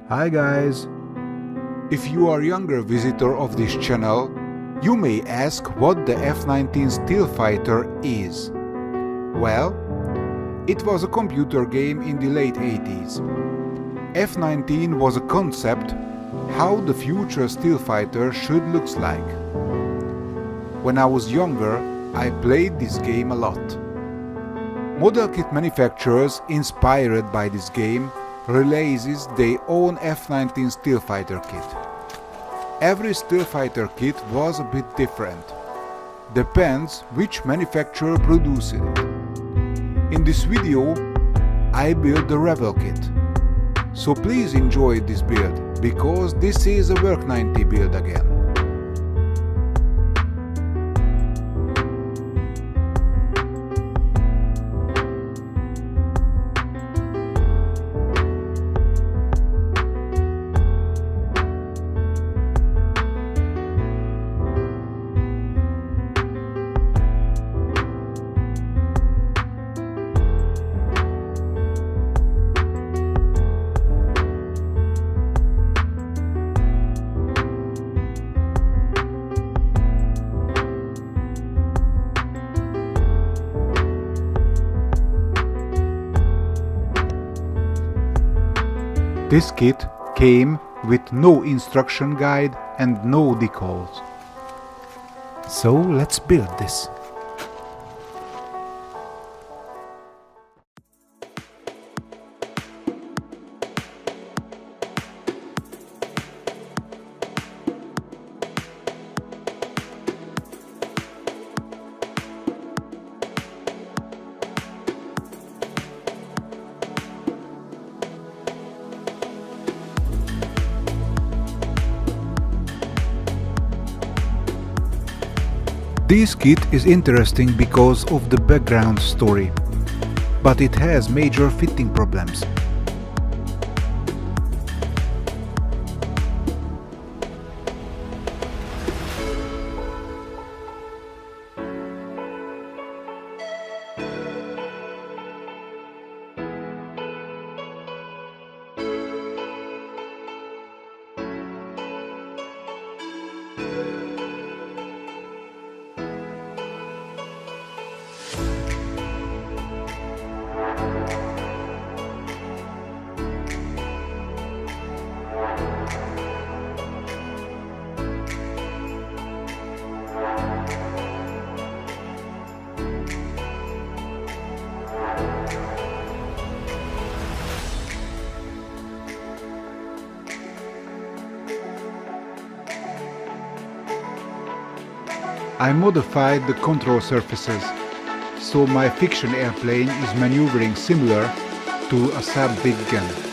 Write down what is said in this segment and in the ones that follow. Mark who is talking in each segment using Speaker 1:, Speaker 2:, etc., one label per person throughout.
Speaker 1: Hi guys! If you are a younger visitor of this channel, you may ask what the F-19 stealth fighter is. Well, it was a computer game in the late 80s. F-19 was a concept how the future stealth fighter should look like. When I was younger, I played this game a lot. Model kit manufacturers inspired by this game releases their own F-19 stealth fighter kit. Every stealth fighter kit was a bit different. Depends which manufacturer produced it. In this video, I built the Revell kit. So please enjoy this build, because this is a Werk 90 build again. This kit came with no instruction guide and no decals. So let's build this. This kit is interesting because of the background story, but it has major fitting problems. I modified the control surfaces, so my fiction airplane is maneuvering similar to a sub-big gun.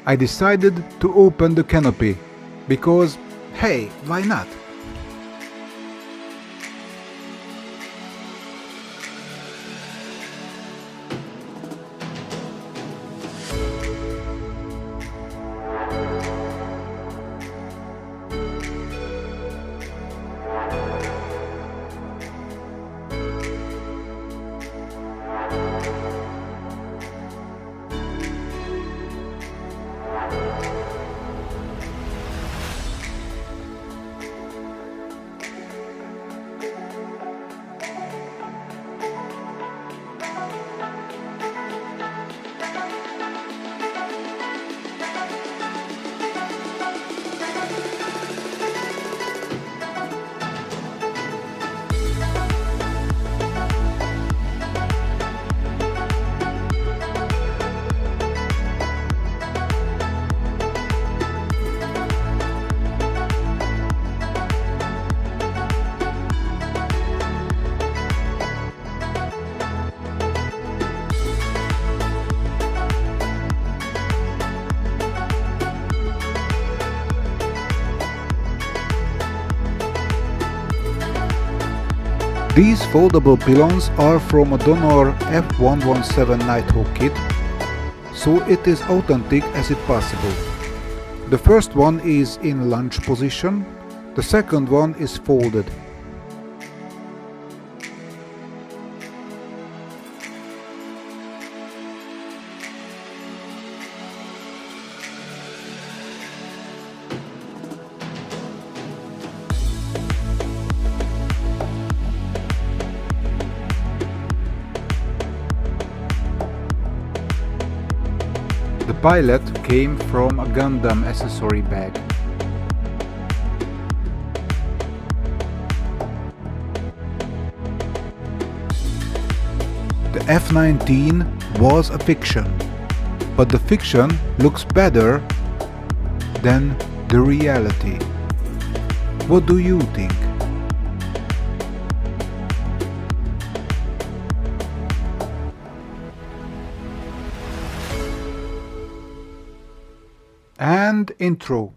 Speaker 1: I decided to open the canopy, because, hey, why not? These foldable pylons are from a donor F-117 Nighthawk kit, so it is authentic as it possible. The first one is in lunge position, the second one is folded. The pilot came from a Gundam accessory bag. The F-19 was a fiction, but the fiction looks better than the reality. What do you think? And intro.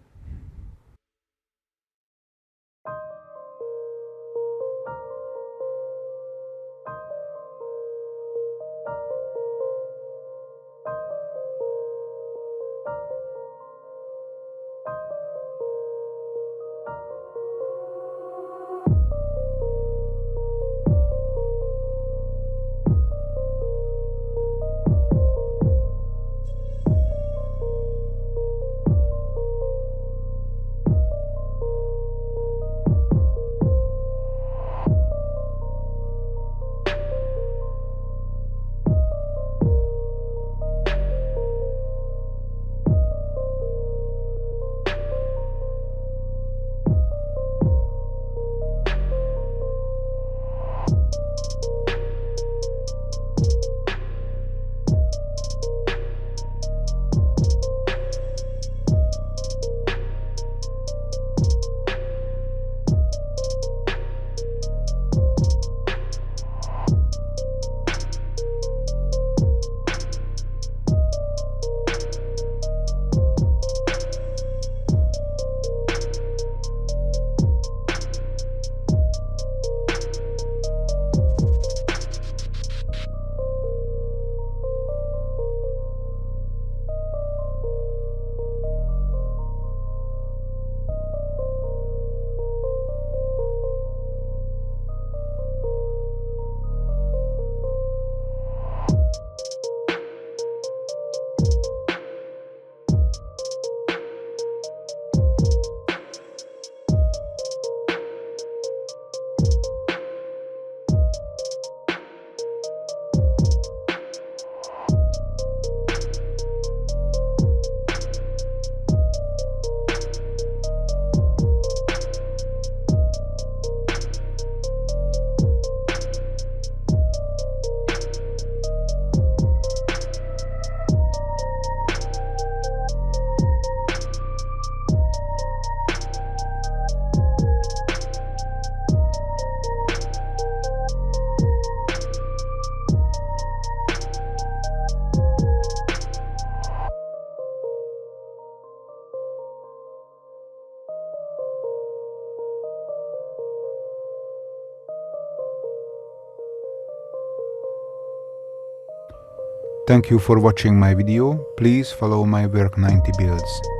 Speaker 1: Thank you for watching my video. Please follow my Werk 90 builds.